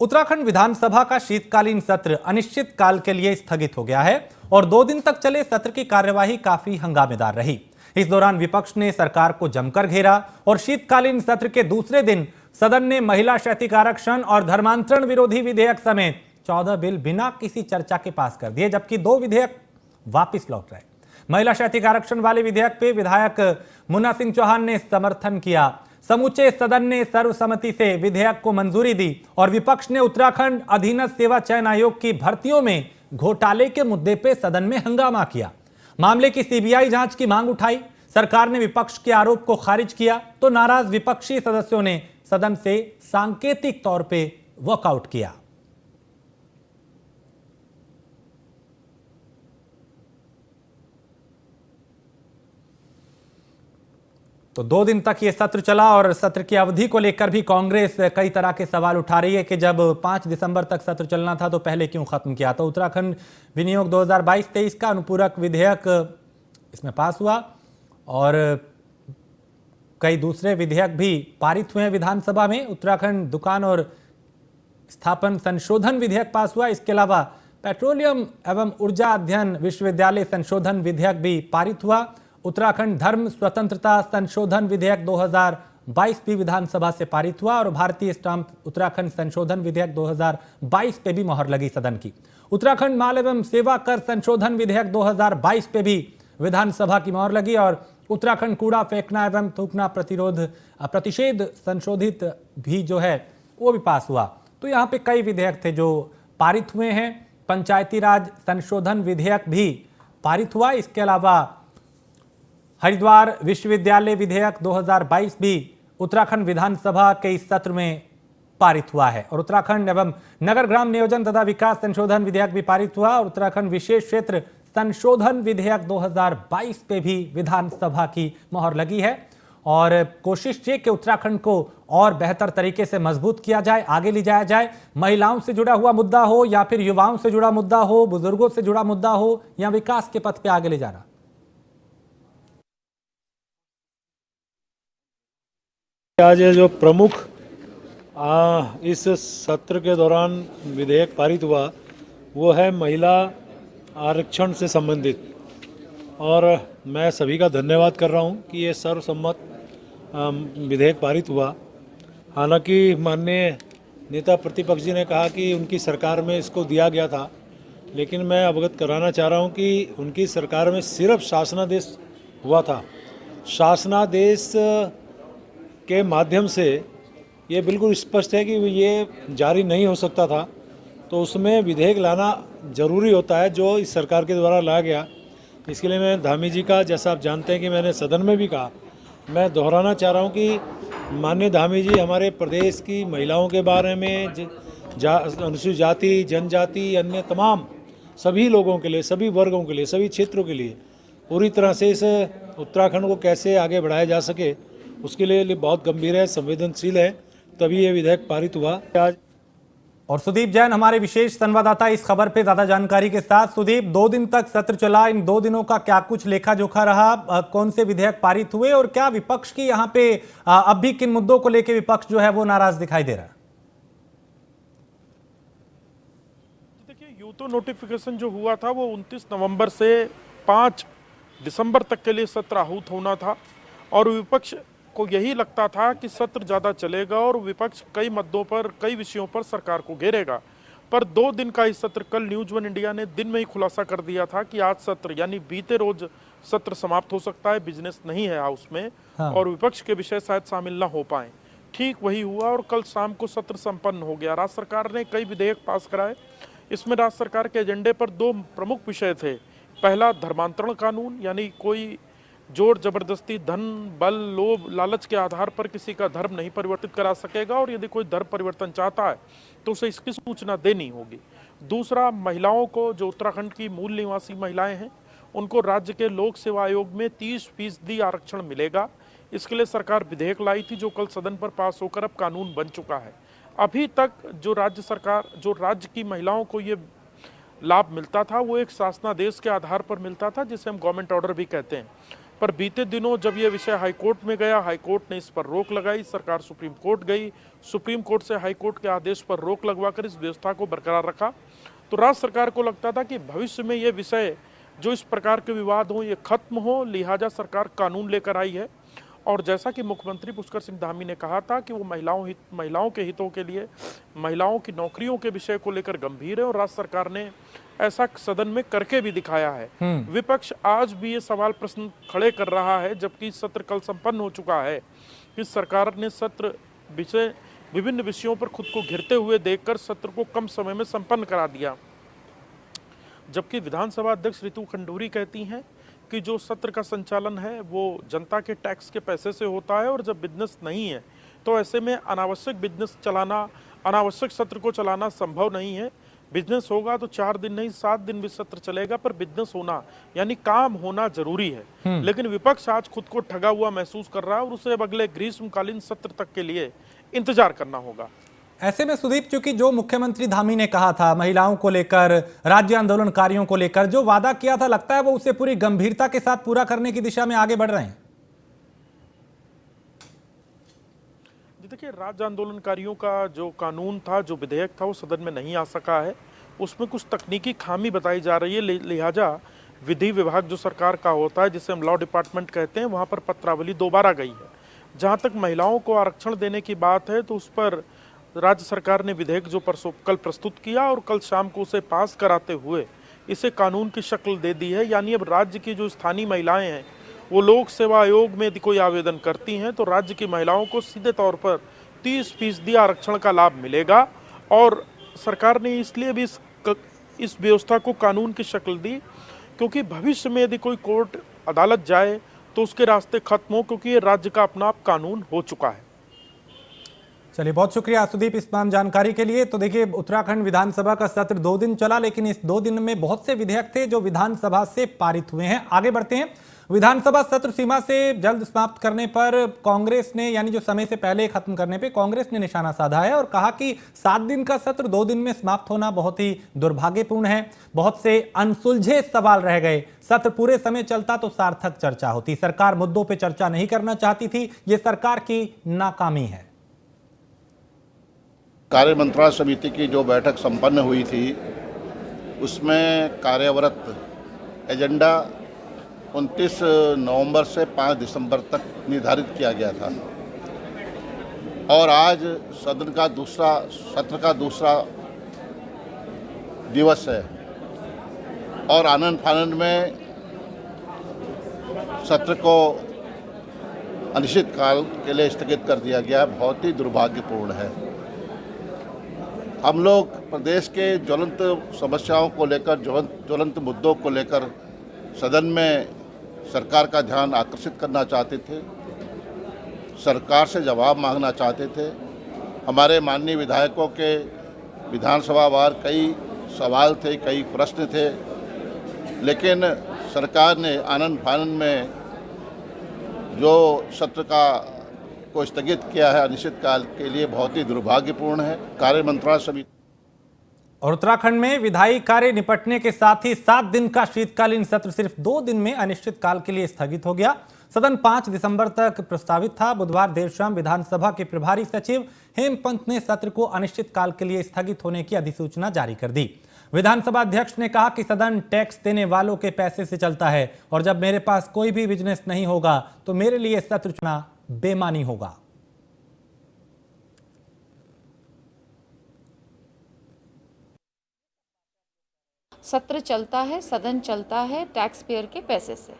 उत्तराखंड विधानसभा का शीतकालीन सत्र अनिश्चित काल के लिए स्थगित हो गया है और 2 दिन तक चले सत्र की कार्यवाही काफी हंगामेदार रही। इस दौरान विपक्ष ने सरकार को जमकर घेरा और शीतकालीन सत्र के दूसरे दिन सदन ने महिला शैक्षिक आरक्षण और धर्मांतरण विरोधी विधेयक समेत 14 बिल बिना किसी चर्चा के पास कर दिए, जबकि 2 विधेयक वापिस लौट रहे। महिला शैक्षिक आरक्षण वाले विधेयक पे विधायक मुन्ना सिंह चौहान ने समर्थन किया। समूचे सदन ने सर्वसम्मति से विधेयक को मंजूरी दी और विपक्ष ने उत्तराखंड अधीनस्थ सेवा चयन आयोग की भर्तियों में घोटाले के मुद्दे पे सदन में हंगामा किया। मामले की सीबीआई जांच की मांग उठाई। सरकार ने विपक्ष के आरोप को खारिज किया तो नाराज विपक्षी सदस्यों ने सदन से सांकेतिक तौर पे वॉकआउट किया। तो 2 दिन तक ये सत्र चला और सत्र की अवधि को लेकर भी कांग्रेस कई तरह के सवाल उठा रही है कि जब 5 दिसंबर तक सत्र चलना था तो पहले क्यों खत्म किया। तो उत्तराखंड विनियोग 2022-23 का अनुपूरक विधेयक इसमें पास हुआ और कई दूसरे विधेयक भी पारित हुए विधानसभा में। उत्तराखंड दुकान और स्थापन संशोधन विधेयक पास हुआ। इसके अलावा पेट्रोलियम एवं ऊर्जा अध्ययन विश्वविद्यालय संशोधन विधेयक भी पारित हुआ। उत्तराखंड धर्म स्वतंत्रता संशोधन विधेयक 2022 भी विधानसभा से पारित हुआ और भारतीय स्टाम्प उत्तराखंड संशोधन विधेयक 2022 पे भी मोहर लगी सदन की। उत्तराखंड माल एवं सेवा कर संशोधन विधेयक 2022 पे भी विधानसभा की मोहर लगी और उत्तराखंड कूड़ा फेंकना एवं थूकना प्रतिषेध संशोधित भी जो है वो भी पास हुआ। तो यहाँ पे कई विधेयक थे जो पारित हुए हैं। पंचायती राज संशोधन विधेयक भी पारित हुआ। इसके अलावा हरिद्वार विश्वविद्यालय विधेयक 2022 भी उत्तराखंड विधानसभा के इस सत्र में पारित हुआ है और उत्तराखंड एवं नगर ग्राम नियोजन तथा विकास संशोधन विधेयक भी पारित हुआ और उत्तराखंड विशेष क्षेत्र संशोधन विधेयक 2022 पे भी विधानसभा की मोहर लगी है और कोशिश ये कि उत्तराखंड को और बेहतर तरीके से मजबूत किया जाए, आगे ले जाया जाए। महिलाओं से जुड़ा हुआ मुद्दा हो या फिर युवाओं से जुड़ा मुद्दा हो, बुजुर्गों से जुड़ा मुद्दा हो या विकास के पथ पे आगे ले जाना। आज जो प्रमुख इस सत्र के दौरान विधेयक पारित हुआ वो है महिला आरक्षण से संबंधित और मैं सभी का धन्यवाद कर रहा हूं कि ये सर्वसम्मत विधेयक पारित हुआ। हालांकि माननीय नेता प्रतिपक्ष जी ने कहा कि उनकी सरकार में इसको दिया गया था, लेकिन मैं अवगत कराना चाह रहा हूं कि उनकी सरकार में सिर्फ शासनादेश हुआ था। शासनादेश के माध्यम से ये बिल्कुल स्पष्ट है कि ये जारी नहीं हो सकता था, तो उसमें विधेयक लाना जरूरी होता है जो इस सरकार के द्वारा लाया गया। इसके लिए मैं धामी जी का, जैसा आप जानते हैं कि मैंने सदन में भी कहा, मैं दोहराना चाह रहा हूँ कि माननीय धामी जी हमारे प्रदेश की महिलाओं के बारे में, अनुसूचित जाति, जनजाति, अन्य तमाम सभी लोगों के लिए, सभी वर्गों के लिए, सभी क्षेत्रों के लिए पूरी तरह से इस उत्तराखंड को कैसे आगे बढ़ाया जा सके उसके लिए बहुत गंभीर है, संवेदनशील है, तभी ये विधेयक पारित हुआ आज। और सुदीप जैन हमारे विशेष संवाददाता इस खबर पे ज्यादा जानकारी के साथ। सुदीप, 2 दिन तक सत्र चला, इन 2 दिनों का क्या कुछ लेखा जोखा रहा? कौन से विधेयक पारित हुए और क्या विपक्ष की यहाँ पे अब भी किन मुद्दों को लेकर विपक्ष जो है वो नाराज दिखाई दे रहा है? देखिए, यूं तो नोटिफिकेशन जो हुआ था वो 29 नवंबर से 5 दिसंबर तक के लिए सत्र आहूत होना था और विपक्ष को यही लगता था कि सत्र ज़्यादा चलेगा और विपक्ष कई मुद्दों पर, कई विषयों पर सरकार को घेरेगा। पर 2 दिन का इस सत्र कल न्यूज़ 1 इंडिया ने दिन में ही खुलासा कर दिया था कि आज सत्र यानी बीते रोज सत्र समाप्त हो सकता है, बिजनेस नहीं है हाउस में। हाँ। और विपक्ष के विषय शायद शामिल ना हो पाए। ठीक वही हुआ और कल शाम को सत्र संपन्न हो गया। राज्य सरकार ने कई विधेयक पास कराए। इसमें राज्य सरकार के एजेंडे पर 2 प्रमुख विषय थे। पहला, धर्मांतरण कानून, यानी कोई जोर जबरदस्ती, धन, बल, लोभ, लालच के आधार पर किसी का धर्म नहीं परिवर्तित करा सकेगा और यदि कोई धर्म परिवर्तन चाहता है तो उसे इसकी सूचना देनी होगी। दूसरा, महिलाओं को, जो उत्तराखंड की मूल निवासी महिलाएं हैं, उनको राज्य के लोक सेवा आयोग में 30% आरक्षण मिलेगा। इसके लिए सरकार विधेयक लाई थी जो कल सदन पर पास होकर अब कानून बन चुका है। अभी तक जो राज्य की महिलाओं को ये लाभ मिलता था वो एक शासनादेश के आधार पर मिलता था, जिसे हम गवर्नमेंट ऑर्डर भी कहते हैं। पर बीते दिनों जब ये विषय हाईकोर्ट में गया, हाईकोर्ट ने इस पर रोक लगाई, सरकार सुप्रीम कोर्ट गई, सुप्रीम कोर्ट से हाईकोर्ट के आदेश पर रोक लगवाकर इस व्यवस्था को बरकरार रखा। तो राज्य सरकार को लगता था कि भविष्य में ये विषय जो इस प्रकार के विवाद हों ये खत्म हो, लिहाजा सरकार कानून लेकर आई है। और जैसा कि मुख्यमंत्री पुष्कर सिंह धामी ने कहा था कि वो महिलाओं के हितों के लिए, महिलाओं की नौकरियों के विषय को लेकर गंभीर है, और राज्य सरकार ने ऐसा सदन में करके भी दिखाया है। विपक्ष आज भी ये सवाल प्रश्न खड़े कर रहा है, जबकि सत्र कल संपन्न हो चुका है, कि सरकार ने सत्र विभिन्न विषयों पर खुद को घिरते हुए देखकर सत्र को कम समय में संपन्न करा दिया। जबकि विधानसभा अध्यक्ष रितु खंडूरी कहती हैं कि जो सत्र का संचालन है वो जनता के टैक्स के पैसे से होता है, और जब बिजनेस नहीं है तो ऐसे में अनावश्यक सत्र को चलाना संभव नहीं है। बिजनेस होगा तो 4 दिन नहीं 7 दिन भी सत्र चलेगा, पर बिजनेस होना यानी काम होना जरूरी है। लेकिन विपक्ष आज खुद को ठगा हुआ महसूस कर रहा है, और उसे अब अगले ग्रीष्मकालीन सत्र तक के लिए इंतजार करना होगा। ऐसे में सुदीप, चूंकि जो मुख्यमंत्री धामी ने कहा था महिलाओं को लेकर, राज्य आंदोलनकारियों को लेकर जो वादा किया था, लगता है वो उसे पूरी गंभीरता के साथ पूरा करने की दिशा में आगे बढ़ रहे हैं। देखिए, राज्य आंदोलनकारियों का जो कानून था, जो विधेयक था, वो सदन में नहीं आ सका है। उसमें कुछ तकनीकी खामी बताई जा रही है, लिहाजा विधि विभाग जो सरकार का होता है, जिसे हम लॉ डिपार्टमेंट कहते हैं, वहाँ पर पत्रावली दोबारा गई है। जहाँ तक महिलाओं को आरक्षण देने की बात है तो उस पर राज्य सरकार ने विधेयक जो कल प्रस्तुत किया और कल शाम को उसे पास कराते हुए इसे कानून की शक्ल दे दी है। यानी अब राज्य की जो स्थानीय महिलाएं हैं वो लोक सेवा आयोग में यदि कोई आवेदन करती हैं तो राज्य की महिलाओं को सीधे तौर पर 30% आरक्षण का लाभ मिलेगा। और सरकार ने इसलिए भी इस व्यवस्था को कानून की शक्ल दी क्योंकि भविष्य में यदि कोई कोर्ट अदालत जाए तो उसके रास्ते खत्म हो, क्योंकि ये राज्य का अपना कानून हो चुका है। चलिए, बहुत शुक्रिया सुदीप इस तमाम जानकारी के लिए। तो देखिए, उत्तराखंड विधानसभा का सत्र 2 दिन चला, लेकिन इस 2 दिन में बहुत से विधेयक थे जो विधानसभा से पारित हुए हैं। आगे बढ़ते हैं। विधानसभा सत्र सीमा से जल्द समाप्त करने पर कांग्रेस ने, यानी जो समय से पहले खत्म करने पे कांग्रेस ने निशाना साधा है और कहा कि 7 दिन का सत्र 2 दिन में समाप्त होना बहुत ही दुर्भाग्यपूर्ण है। बहुत से अनसुलझे सवाल रह गए। सत्र पूरे समय चलता तो सार्थक चर्चा होती। सरकार मुद्दों पर चर्चा नहीं करना चाहती थी। ये सरकार की नाकामी है। कार्य मंत्रणा समिति की जो बैठक संपन्न हुई थी उसमें कार्यरत एजेंडा 29 नवंबर से 5 दिसंबर तक निर्धारित किया गया था, और आज सत्र का दूसरा दिवस है और आनंद फानंद में सत्र को अनिश्चित काल के लिए स्थगित कर दिया गया। बहुत ही दुर्भाग्यपूर्ण है। हम लोग प्रदेश के ज्वलंत समस्याओं को लेकर, ज्वलंत मुद्दों को लेकर सदन में सरकार का ध्यान आकर्षित करना चाहते थे, सरकार से जवाब मांगना चाहते थे। हमारे माननीय विधायकों के विधानसभावार कई सवाल थे, कई प्रश्न थे, लेकिन सरकार ने आनंद फानंद में जो सत्र को स्थगित किया है अनिश्चित काल के लिए, बहुत ही दुर्भाग्यपूर्ण है। कार्य मंत्रणा समिति और उत्तराखंड में विधायी कार्य निपटने के साथ ही 7 दिन का शीतकालीन सत्र सिर्फ 2 दिन में अनिश्चित काल के लिए स्थगित हो गया। सदन 5 दिसंबर तक प्रस्तावित था। बुधवार देर शाम विधानसभा के प्रभारी सचिव हेमपंत ने सत्र को अनिश्चित काल के लिए स्थगित होने की अधिसूचना जारी कर दी। विधानसभा अध्यक्ष ने कहा कि सदन टैक्स देने वालों के पैसे से चलता है और जब मेरे पास कोई भी बिजनेस नहीं होगा तो मेरे लिए सत्र चुना बेमानी होगा। सत्र चलता है, सदन चलता है टैक्स पेयर के पैसे से,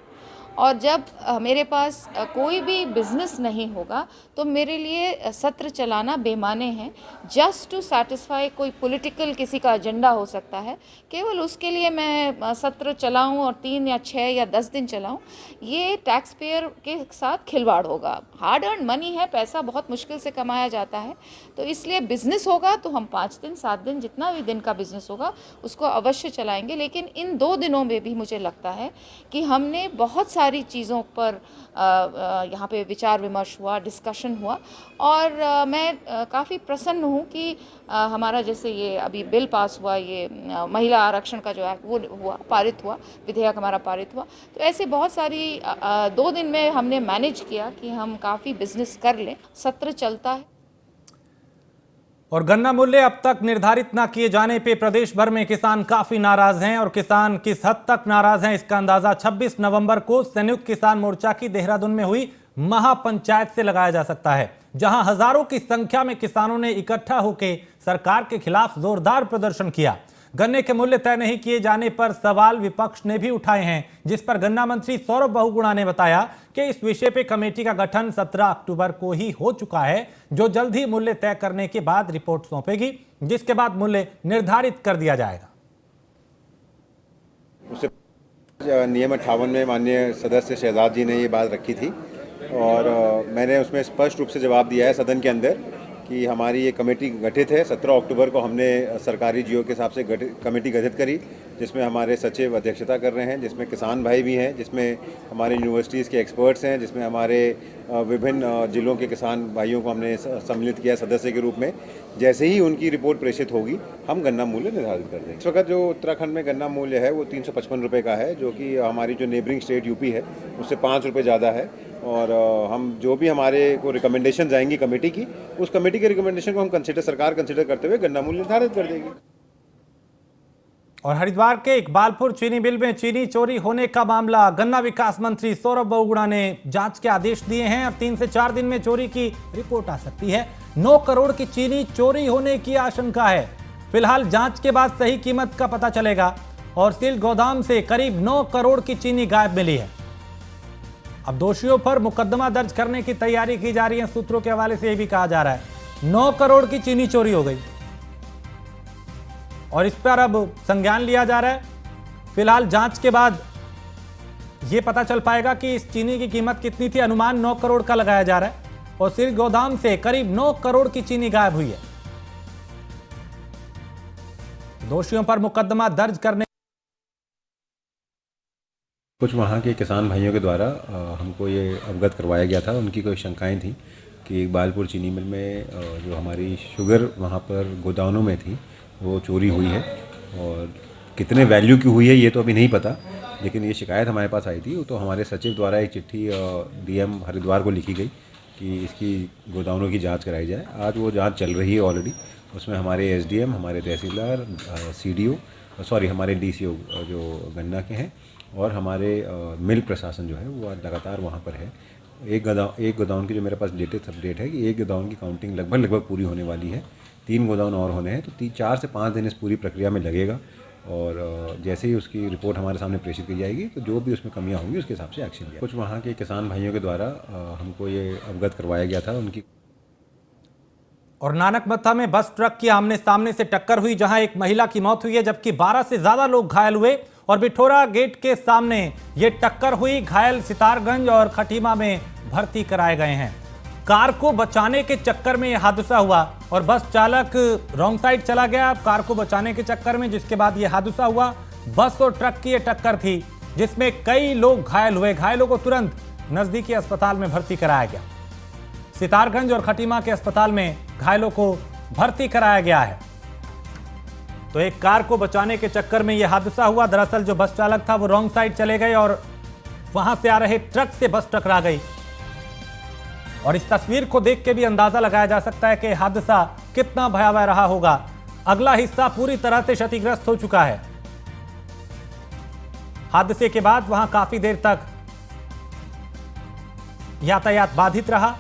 और जब मेरे पास कोई भी बिजनेस नहीं होगा तो मेरे लिए सत्र चलाना बेमाने हैं। जस्ट टू सैटिस्फाई कोई पॉलिटिकल किसी का एजेंडा हो सकता है, केवल उसके लिए मैं सत्र चलाऊं और 3 या 6 या 10 दिन चलाऊं, ये टैक्स पेयर के साथ खिलवाड़ होगा। हार्ड अर्न मनी है, पैसा बहुत मुश्किल से कमाया जाता है, तो इसलिए बिजनेस होगा तो हम 5 दिन 7 दिन जितना भी दिन का बिजनेस होगा उसको अवश्य चलाएंगे। लेकिन इन 2 दिनों में भी मुझे लगता है कि हमने बहुत सारी सारी चीज़ों पर यहाँ पे विचार विमर्श हुआ, डिस्कशन हुआ और मैं काफ़ी प्रसन्न हूँ कि हमारा जैसे ये अभी बिल पास हुआ, ये महिला आरक्षण का जो एक्ट वो हुआ, पारित हुआ, विधेयक हमारा पारित हुआ। तो ऐसे बहुत सारी 2 दिन में हमने मैनेज किया कि हम काफ़ी बिजनेस कर लें। सत्र चलता है। और गन्ना मूल्य अब तक निर्धारित न किए जाने पे प्रदेश भर में किसान काफी नाराज हैं और किसान किस हद तक नाराज हैं इसका अंदाजा 26 नवंबर को संयुक्त किसान मोर्चा की देहरादून में हुई महापंचायत से लगाया जा सकता है, जहां हजारों की संख्या में किसानों ने इकट्ठा होकर सरकार के खिलाफ जोरदार प्रदर्शन किया। गन्ने के मूल्य तय नहीं किए जाने पर सवाल विपक्ष ने भी उठाए हैं, जिस पर गन्ना मंत्री सौरभ बहुगुणा ने बताया कि इस विषय पे कमेटी का गठन 17 अक्टूबर को ही हो चुका है, जो जल्द ही मूल्य तय करने के बाद रिपोर्ट सौंपेगी, जिसके बाद मूल्य निर्धारित कर दिया जाएगा। उससे नियम 58 में माननीय सदस्य शहजाद जी ने ये बात रखी थी और मैंने उसमें स्पष्ट रूप से जवाब दिया है सदन के अंदर कि हमारी ये कमेटी गठित है। 17 अक्टूबर को हमने सरकारी जियो के हिसाब से कमेटी गठित करी, जिसमें हमारे सचिव अध्यक्षता कर रहे हैं, जिसमें किसान भाई भी हैं, जिसमें हमारे यूनिवर्सिटीज़ के एक्सपर्ट्स हैं, जिसमें हमारे विभिन्न जिलों के किसान भाइयों को हमने सम्मिलित किया सदस्य के रूप में। जैसे ही उनकी रिपोर्ट प्रेषित होगी हम गन्ना मूल्य निर्धारित कर देंगे। इस वक्त जो उत्तराखंड में गन्ना मूल्य है वो 355 रुपये का है, जो कि हमारी जो नेबरिंग स्टेट यूपी है उससे 5 रुपये ज़्यादा है। और हम जो भी हमारे को रिकमेंडेशन जाएंगी कमेटी की, उस कमेटी के रिकमेंडेशन को हम सरकार कंसिडर करते हुए गन्ना मूल्य निर्धारित कर देगी। और हरिद्वार के इकबालपुर चीनी मिल में चीनी चोरी होने का मामला गन्ना विकास मंत्री सौरभ बहुगुणा ने जांच के आदेश दिए हैं। अब 3 से 4 दिन में चोरी की रिपोर्ट आ सकती है। 9 करोड़ की चीनी चोरी होने की आशंका है। फिलहाल जांच के बाद सही कीमत का पता चलेगा और सील्ड गोदाम से करीब 9 करोड़ की चीनी गायब मिली है। अब दोषियों पर मुकदमा दर्ज करने की तैयारी की जा रही है। सूत्रों के हवाले से यह भी कहा जा रहा है 9 करोड़ की चीनी चोरी हो गई और इस पर अब संज्ञान लिया जा रहा है। फिलहाल जांच के बाद यह पता चल पाएगा कि इस चीनी की कीमत कितनी थी। अनुमान 9 करोड़ का लगाया जा रहा है और सील गोदाम से करीब 9 करोड़ की चीनी गायब हुई है। दोषियों पर मुकदमा दर्ज करने कुछ वहाँ के किसान भाइयों के द्वारा हमको ये अवगत करवाया गया था। उनकी कोई शंकाएं थी कि इकबालपुर चीनी मिल में जो हमारी शुगर वहाँ पर गोदामों में थी वो चोरी हुई है और कितने वैल्यू की हुई है ये तो अभी नहीं पता, लेकिन ये शिकायत हमारे पास आई थी। तो हमारे सचिव द्वारा एक चिट्ठी डीएम हरिद्वार को लिखी गई कि इसकी गोदामों की जांच कराई जाए। आज वो जांच चल रही है ऑलरेडी। उसमें हमारे एसडीएम, हमारे तहसीलदार, सीडीओ, हमारे डीसीओ जो गन्ना के हैं और हमारे मिल प्रशासन जो है वो लगातार वहाँ पर है। एक गोदाम की जो मेरे पास लेटेस्ट अपडेट है कि एक गोदाम की काउंटिंग लगभग पूरी होने वाली है। 3 गोदाम और होने हैं, तो 4 से 5 दिन इस पूरी प्रक्रिया में लगेगा और जैसे ही उसकी रिपोर्ट हमारे सामने प्रेषित की जाएगी तो जो भी उसमें कमियां होंगी उसके हिसाब से एक्शन लिया। कुछ वहाँ के किसान भाइयों के द्वारा हमको ये अवगत करवाया गया था उनकी। और नानकमत्ता में बस ट्रक की आमने सामने से टक्कर हुई, जहां एक महिला की मौत हुई है जबकि 12 से ज्यादा लोग घायल हुए और बिठोरा गेट के सामने ये टक्कर हुई। घायल सितारगंज और खटीमा में भर्ती कराए गए हैं। कार को बचाने के चक्कर में यह हादसा हुआ और बस चालक रॉन्ग साइड चला गया कार को बचाने के चक्कर में, जिसके बाद यह हादसा हुआ। बस और ट्रक की यह टक्कर थी जिसमें कई लोग घायल हुए। घायलों को तुरंत नजदीकी अस्पताल में भर्ती कराया गया। सितारगंज और खटीमा के अस्पताल में घायलों को भर्ती कराया गया है। तो एक कार को बचाने के चक्कर में यह हादसा हुआ। दरअसल जो बस चालक था वो रॉन्ग साइड चले गए और वहां से आ रहे ट्रक से बस टकरा गई। और इस तस्वीर को देख के भी अंदाजा लगाया जा सकता है कि हादसा कितना भयावह रहा होगा। अगला हिस्सा पूरी तरह से क्षतिग्रस्त हो चुका है। हादसे के बाद वहां काफी देर तक यातायात बाधित रहा।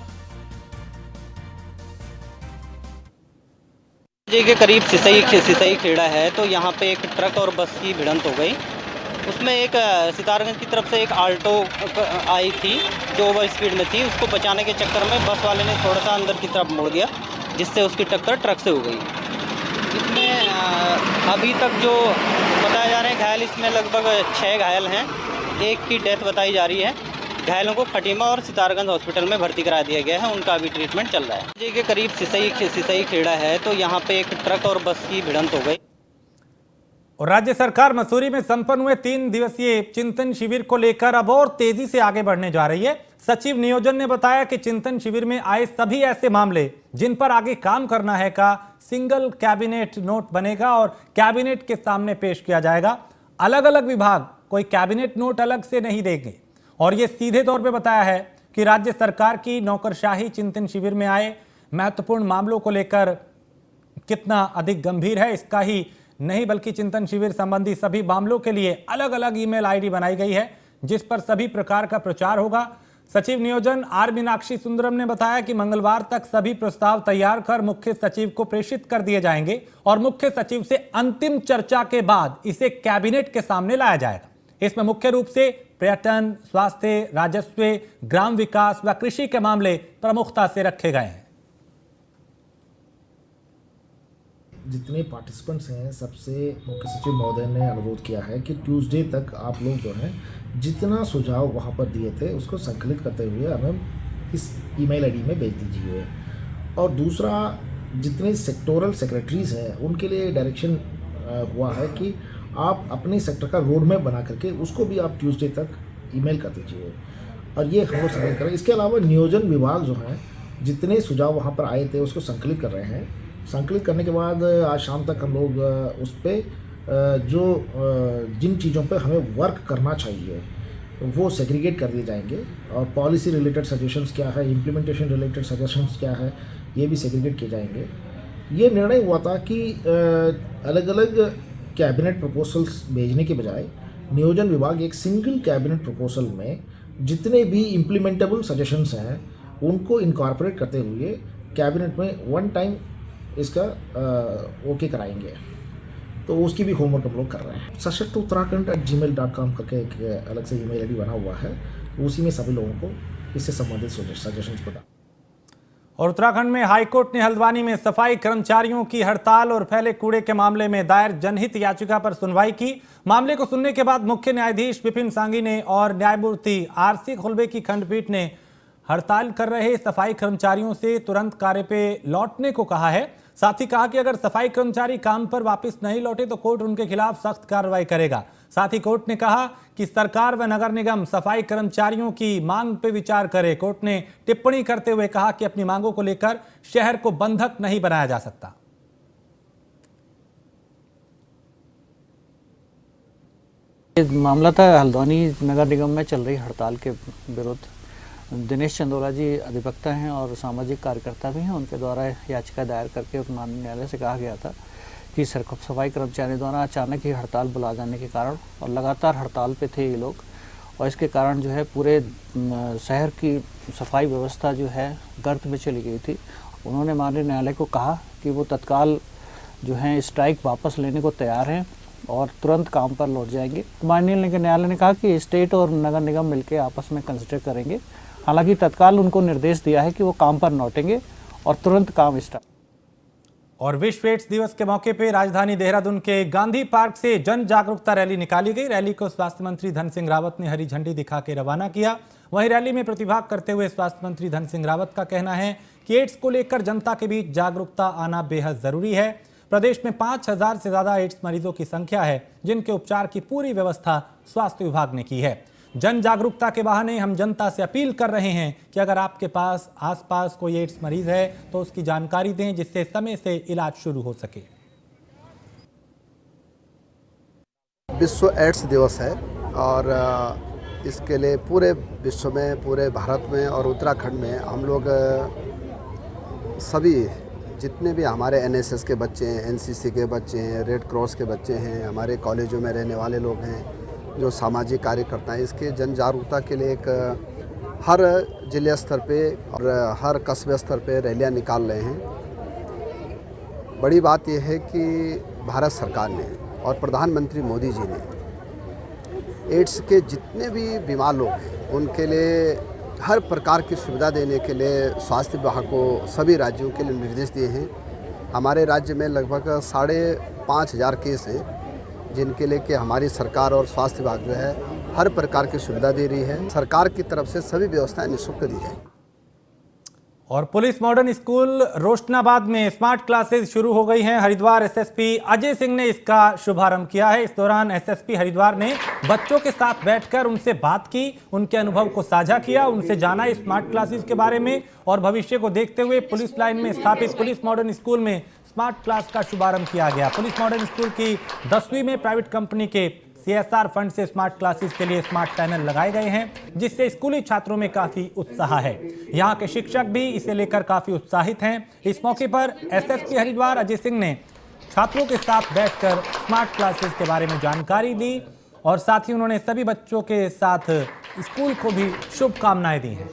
जी के करीब सिसई खेड़ा है, तो यहाँ पे एक ट्रक और बस की भिड़ंत हो गई। उसमें एक सितारगंज की तरफ से एक आल्टो आई थी जो ओवर स्पीड में थी। उसको बचाने के चक्कर में बस वाले ने थोड़ा सा अंदर की तरफ मोड़ दिया, जिससे उसकी टक्कर ट्रक से हो गई। इसमें अभी तक जो बताया जा रहे हैं घायल, इसमें लगभग 6 घायल हैं। एक की डेथ बताई जा रही है। घायलों को खटीमा और सितारगंज हॉस्पिटल में भर्ती करा दिया गया है। उनका अभी ट्रीटमेंट चल रहा है। जी के करीब सिसई खेड़ा है, तो यहाँ पे एक ट्रक और बस की भिड़ंत हो गई। और राज्य सरकार मसूरी में संपन्न हुए 3 दिवसीय चिंतन शिविर को लेकर अब और तेजी से आगे बढ़ने जा रही है। सचिव नियोजन ने बताया कि चिंतन शिविर में आए सभी ऐसे मामले जिन पर आगे काम करना है का सिंगल कैबिनेट नोट बनेगा और कैबिनेट के सामने पेश किया जाएगा। अलग अलग विभाग कोई कैबिनेट नोट अलग से नहीं देंगे और ये सीधे तौर पे बताया है कि राज्य सरकार की नौकरशाही चिंतन शिविर में आए महत्वपूर्ण मामलों को लेकर कितना अधिक गंभीर है इसका ही नहीं बल्कि चिंतन शिविर संबंधी सभी मामलों के लिए अलग अलग ईमेल आईडी बनाई गई है जिस पर सभी प्रकार का प्रचार होगा। सचिव नियोजन आर मीनाक्षी सुंदरम ने बताया कि मंगलवार तक सभी प्रस्ताव तैयार कर मुख्य सचिव को प्रेषित कर दिए जाएंगे और मुख्य सचिव से अंतिम चर्चा के बाद इसे कैबिनेट के सामने लाया जाएगा। इसमें मुख्य रूप से पर्यटन, स्वास्थ्य, राजस्व, ग्राम विकास व कृषि के मामले प्रमुखता से रखे गए हैं। जितने पार्टिसिपेंट्स हैं सबसे मुख्य सचिव महोदय ने अनुरोध किया है कि ट्यूसडे तक आप लोग जो हैं जितना सुझाव वहाँ पर दिए थे उसको संकलित करते हुए हमें इस ईमेल आईडी में भेज दीजिए। और दूसरा, जितने सेक्टोरल सेक्रेटरीज़ हैं उनके लिए डायरेक्शन हुआ है कि आप अपने सेक्टर का रोड मैप बना करके उसको भी आप ट्यूसडे तक ईमेल कर दीजिए और ये हम लोग संकलित करें। इसके अलावा नियोजन विभाग जो है जितने सुझाव वहाँ पर आए थे उसको संकलित कर रहे हैं। संकलित करने के बाद आज शाम तक हम लोग उस पर जिन चीज़ों पे हमें वर्क करना चाहिए वो सेग्रीगेट कर दिए जाएंगे और पॉलिसी रिलेटेड सजेशंस क्या है, इम्प्लीमेंटेशन रिलेटेड सजेशंस क्या है, ये भी सेग्रीगेट किए जाएंगे। ये निर्णय हुआ था कि अलग अलग कैबिनेट प्रपोजल्स भेजने के बजाय नियोजन विभाग एक सिंगल कैबिनेट प्रपोजल में जितने भी इम्प्लीमेंटेबल सजेशंस हैं उनको इनकॉर्पोरेट करते हुए कैबिनेट में वन टाइम इसका ओके कराएंगे। तो उसकी भी होमवर्क हम लोग कर रहे हैं। सशक्त उत्तराखंड@gmail.com करके एक अलग से ईमेल आईडी बना हुआ है, उसी में सभी लोगों को इससे संबंधित सजेशंस को। और उत्तराखंड में हाईकोर्ट ने हल्द्वानी में सफाई कर्मचारियों की हड़ताल और फैले कूड़े के मामले में दायर जनहित याचिका पर सुनवाई की। मामले को सुनने के बाद मुख्य न्यायाधीश विपिन सांघी ने और न्यायमूर्ति आरसी खुल्बे की खंडपीठ ने हड़ताल कर रहे सफाई कर्मचारियों से तुरंत कार्य पे लौटने को कहा है। साथ ही कहा कि अगर सफाई कर्मचारी काम पर वापस नहीं लौटे तो कोर्ट उनके खिलाफ सख्त कार्रवाई करेगा। साथ ही कोर्ट ने कहा कि सरकार व नगर निगम सफाई कर्मचारियों की मांग पर विचार करे। कोर्ट ने टिप्पणी करते हुए कहा कि अपनी मांगों को लेकर शहर को बंधक नहीं बनाया जा सकता। मामला था हल्द्वानी नगर निगम में चल रही हड़ताल के विरुद्ध। दिनेश चंदोला जी अधिवक्ता हैं और सामाजिक कार्यकर्ता भी हैं। उनके द्वारा याचिका दायर करके माननीय न्यायालय से कहा गया था कि सफाई कर्मचारियों द्वारा अचानक ही हड़ताल बुला जाने के कारण और लगातार हड़ताल पे थे ये लोग और इसके कारण जो है पूरे शहर की सफाई व्यवस्था जो है गर्त में चली गई थी। उन्होंने माननीय न्यायालय को कहा कि वो तत्काल जो है स्ट्राइक वापस लेने को तैयार हैं और तुरंत काम पर लौट जाएंगे। माननीय न्यायालय ने कहा कि स्टेट और नगर निगम मिलकर आपस में कंसिडर करेंगे। हालांकि तत्काल उनको निर्देश दिया है कि वो काम पर लौटेंगे और तुरंत काम स्टार्ट। और विश्व एड्स दिवस के मौके पर राजधानी देहरादून के गांधी पार्क से जन जागरूकता रैली निकाली गई। रैली को स्वास्थ्य मंत्री धन सिंह रावत ने हरी झंडी दिखा के रवाना किया। वहीं रैली में प्रतिभाग करते हुए स्वास्थ्य मंत्री धन सिंह रावत का कहना है कि एड्स को लेकर जनता के बीच जागरूकता आना बेहद जरूरी है। प्रदेश में 5000 से ज्यादा एड्स मरीजों की संख्या है जिनके उपचार की पूरी व्यवस्था स्वास्थ्य विभाग ने की है। जन जागरूकता के बहाने हम जनता से अपील कर रहे हैं कि अगर आपके पास आसपास कोई एड्स मरीज है तो उसकी जानकारी दें जिससे समय से इलाज शुरू हो सके। विश्व एड्स दिवस है और इसके लिए पूरे विश्व में, पूरे भारत में और उत्तराखंड में हम लोग सभी जितने भी हमारे एनएसएस के बच्चे हैं, एनसीसी के बच्चे हैं, रेड क्रॉस के बच्चे हैं, हमारे कॉलेजों में रहने वाले लोग हैं, जो सामाजिक कार्यकर्ता हैं, इसके जन जागरूकता के लिए एक हर जिले स्तर पे और हर कस्बे स्तर पे रैलियां निकाल रहे हैं। बड़ी बात यह है कि भारत सरकार ने और प्रधानमंत्री मोदी जी ने एड्स के जितने भी बीमार लोग हैं उनके लिए हर प्रकार की सुविधा देने के लिए स्वास्थ्य विभाग को सभी राज्यों के लिए निर्देश दिए हैं। हमारे राज्य में लगभग 5,500 केस हैं जिनके लिए कि हमारी सरकार और स्वास्थ्य विभाग जो है हर प्रकार की सुविधा दे रही है। सरकार की तरफ से सभी व्यवस्थाएं निःशुल्क दी जाएंगी। और पुलिस मॉडर्न स्कूल रोशनाबाद में स्मार्ट क्लासेस शुरू हो गई हैं। हरिद्वार एसएसपी अजय सिंह ने इसका शुभारंभ किया है। इस दौरान एसएसपी हरिद्वार ने बच्चों के साथ बैठकर उनसे बात की, उनके अनुभव को साझा किया, उनसे जाना स्मार्ट क्लासेस के बारे में और भविष्य को देखते हुए पुलिस लाइन में स्थापित पुलिस मॉडर्न स्कूल में स्मार्ट क्लास का शुभारंभ किया गया। पुलिस मॉडर्न स्कूल की 10वीं में प्राइवेट कंपनी के CSR फंड से स्मार्ट क्लासेस के लिए स्मार्ट पैनल लगाए गए हैं, जिससे स्कूली छात्रों में काफी उत्साह है। यहाँ के शिक्षक भी इसे लेकर काफी उत्साहित हैं। इस मौके पर एसएसपी हरिद्वार अजय सिंह ने छात्रों के साथ बैठकर स्मार्ट क्लासेस के बारे में जानकारी दी और साथ ही उन्होंने सभी बच्चों के साथ स्कूल को भी शुभकामनाएं दी हैं।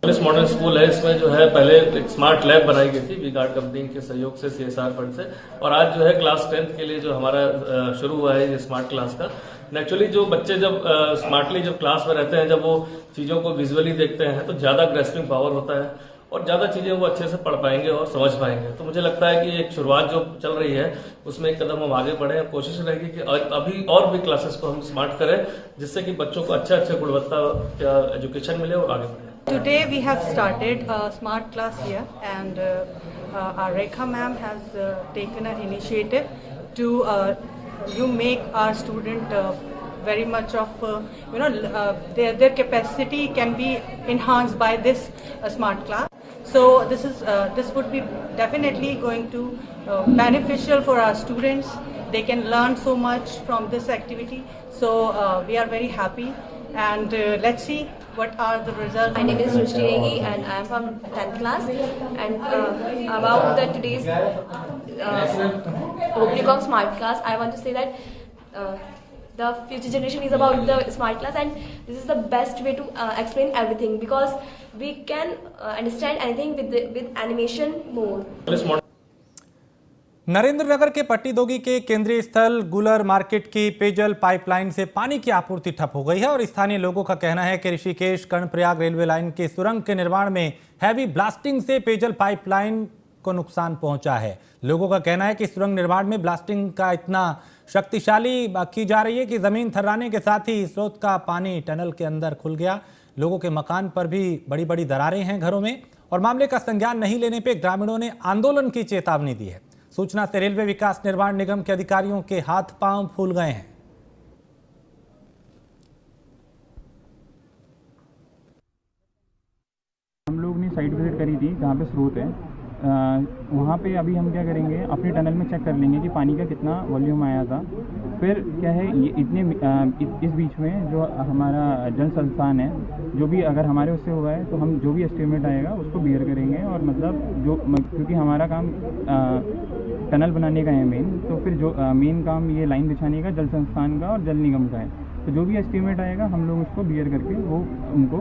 पुलिस मॉडर्न स्कूल है, इसमें जो है पहले एक स्मार्ट लैब बनाई गई थी वी-गार्ड कंपनी के सहयोग से CSR फंड से, और आज जो है क्लास 10th के लिए जो हमारा शुरू हुआ है ये स्मार्ट क्लास का। नेचुरली जो बच्चे जब स्मार्टली जब क्लास में रहते हैं, जब वो चीज़ों को विजुअली देखते हैं तो ज़्यादा ग्रेस्पिंग पावर होता है और ज़्यादा चीज़ें वो अच्छे से पढ़ पाएंगे और समझ पाएंगे। तो मुझे लगता है कि एक शुरुआत जो चल रही है उसमें एक कदम हम आगे बढ़े। कोशिश रहेगी कि अभी और भी क्लासेस को हम स्मार्ट करें, जिससे कि बच्चों को अच्छे गुणवत्ता का एजुकेशन मिले और आगे बढ़े। Today we have started a smart class here, and our Rekha ma'am has taken an initiative to make our student very much of their capacity can be enhanced by this smart class. So this would be definitely going to beneficial for our students. They can learn so much from this activity. So we are very happy, and let's see what are the results. My name is Rushti Negi and I am from 10th class, and about today's opening of smart class, I want to say that the future generation is about the smart class, and this is the best way to explain everything, because we can understand anything with animation more. Narendranagar के पट्टीदोगी के केंद्रीय स्थल गुलर market की पेयजल pipeline से पानी की आपूर्ति ठप हो गई है और स्थानीय लोगों का कहना है कि ऋषिकेश कर्णप्रयाग रेलवे लाइन के सुरंग के निर्माण में हैवी ब्लास्टिंग से पेयजल पाइपलाइन को नुकसान पहुंचा है। लोगों का कहना है कि सुरंग निर्माण में ब्लास्टिंग का इतना शक्तिशाली की जा रही है कि जमीन थर्राने के साथ ही स्रोत का पानी टनल के अंदर खुल गया। लोगों के मकान पर भी बड़ी बड़ी दरारें हैं घरों में, और मामले का संज्ञान नहीं लेने पर ग्रामीणों ने आंदोलन की चेतावनी दी है। सूचना से रेलवे विकास निर्माण निगम के अधिकारियों के हाथ पांव फूल गए हैं। हम लोग ने साइट विजिट करी थी जहाँ पे स्रोत है, वहाँ पे अभी हम क्या करेंगे, अपने टनल में चेक कर लेंगे कि पानी का कितना वॉल्यूम आया था। फिर क्या है, ये इस बीच में जो हमारा जल संस्थान है, जो भी अगर हमारे उससे हुआ है तो हम जो भी एस्टिमेट आएगा उसको बियर करेंगे, और मतलब क्योंकि हमारा काम टनल बनाने का है मेन, तो फिर जो मेन काम ये लाइन बिछाने का जल संस्थान का और जल निगम का है, तो जो भी एस्टिमेट आएगा हम लोग उसको बियर करके वो उनको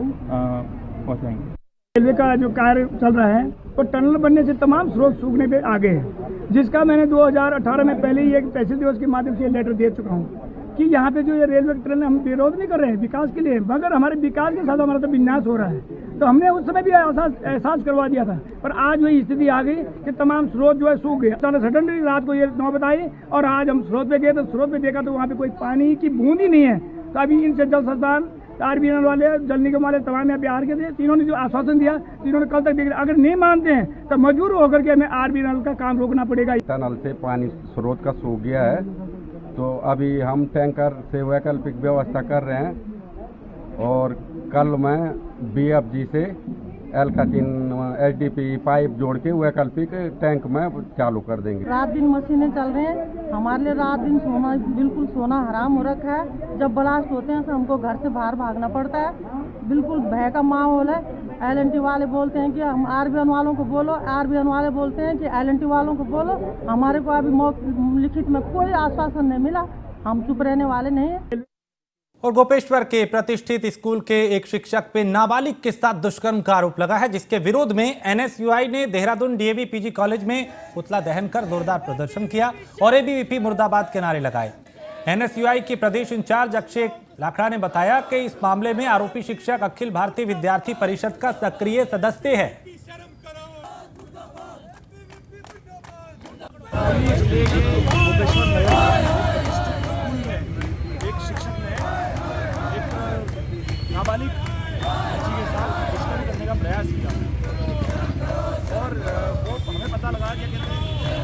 पहुँचाएंगे। रेलवे का जो कार्य चल रहा है तो टनल बनने से तमाम स्रोत सूखने पे आ गए हैं, जिसका मैंने 2018 में पहले ही एक तहसील दिवस के माध्यम से लेटर दे चुका हूँ कि यहाँ पे जो ये रेलवे टनल हम विरोध नहीं कर रहे हैं विकास के लिए, मगर हमारे विकास के साथ हमारा तो विनाश हो रहा है। तो हमने उस समय भी एहसास करवा दिया था, पर आज वही स्थिति आ गई कि तमाम स्रोत जो है सूख गए। सडनली रात को ये नौबत आई और आज हम स्रोत पे गए तो स्रोत पे देखा तो वहाँ पे कोई पानी की बूंद ही नहीं है। तो अभी इनसे जल संस्थान, RBNL वाले, जल निगम वाले तमाम यहाँ बिहार के थे, तीनों ने जो आश्वासन दिया, तीनों ने कल तक देख, अगर नहीं मानते हैं तो मजबूर होकर के हमें RBNL का काम रोकना पड़ेगा। टनल से पानी स्रोत का सूख गया है, तो अभी हम टैंकर से वैकल्पिक व्यवस्था कर रहे हैं, और कल मैं BFG से L-3 HDP पाइप जोड़ के वैकल्पिक टैंक में चालू कर देंगे। रात दिन मशीनें चल रही हैं, हमारे लिए रात दिन सोना बिल्कुल सोना हराम हो रखा है। जब ब्लास्ट होते हैं तो हमको घर से बाहर भागना पड़ता है, बिल्कुल भय का माहौल है। LNT वाले बोलते हैं कि हम RBN वालों को बोलो, RBN वाले बोलते हैं कि LNT वालों को बोलो। हमारे को अभी लिखित में कोई आश्वासन नहीं मिला, हम चुप रहने वाले नहीं हैं। और गोपेश्वर के प्रतिष्ठित स्कूल के एक शिक्षक पे नाबालिग के साथ दुष्कर्म का आरोप लगा है, जिसके विरोध में NSUI ने देहरादून DAV PG कॉलेज में पुतला दहन कर जोरदार प्रदर्शन किया और ABVP मुर्दाबाद के नारे लगाए। NSUI के प्रदेश इंचार्ज अक्षय लाखड़ा ने बताया कि इस मामले में आरोपी शिक्षक अखिल भारतीय विद्यार्थी परिषद का सक्रिय सदस्य है। नाबालिग क्या कहते हैं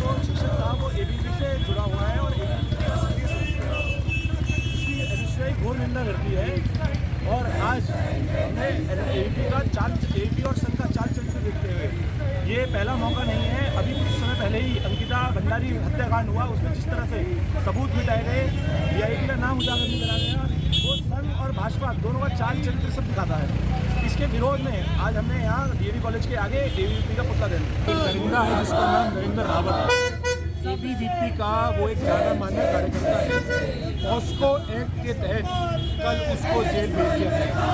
जो शिक्षक था वो एबीवीपी से जुड़ा हुआ है और इसकी एनएसयूआई घोर निंदा करती है। और आज हमने एबीवीपी और संघ का चाल चरित्र देखते हुए ये पहला मौका नहीं है। अभी कुछ समय पहले ही अंकिता भंडारी हत्याकांड हुआ, उसमें जिस तरह से सबूत मिटाए गए, वीआईपी का नाम उजागर नहीं करा गया, वो संघ और भाजपा दोनों का चाल चरित्र सब दिखाता है। इसके विरोध में आज हमने यहाँ डीएवी कॉलेज के आगे एबीवीपी का पुतला दहन दरिंदा है जिसका नाम नरेंद्र रावत है। एबीवीपी का वो एक जाना मान्य कार्यकर्ता है। पॉस्को एक्ट के तहत कल उसको जेल भेज दिया गया।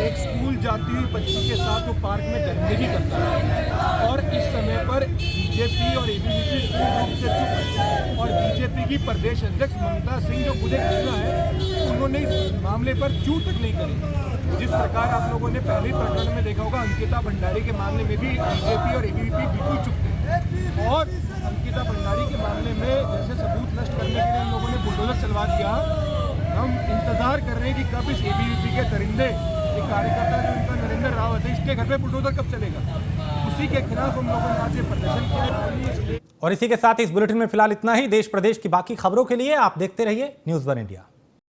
एक स्कूल जाती हुई बच्ची के साथ वो पार्क में दरिंदगी करता है और इस समय पर बीजेपी और एबीवीपी से चुप है। और बीजेपी की प्रदेश अध्यक्ष ममता सिंह जो मुझे कहना है उन्होंने इस मामले पर चूं तक नहीं करी। जिस प्रकार आप लोगों ने पहले ही प्रकरण में देखा होगा, अंकिता भंडारी के मामले में भी बीजेपी और एबीवीपी बिल्कुल चुप थे। और अंकिता भंडारी के मामले में जैसे सबूत नष्ट करने के लिए हम लोगों ने बुलडोजर चलवा दिया, हम इंतजार कर रहे हैं कि कब इस एबीवीपी के दरिंदे एक कार्यकर्ता जो उनका नरेंद्र रावत है, इसके घर पे बुलडोजर कब चलेगा, उसी के खिलाफ हम लोगों ने आज ये प्रदर्शन किया। और इसी के साथ इस बुलेटिन में फिलहाल इतना ही। देश प्रदेश की बाकी खबरों के लिए आप देखते रहिए न्यूज़ 1 इंडिया।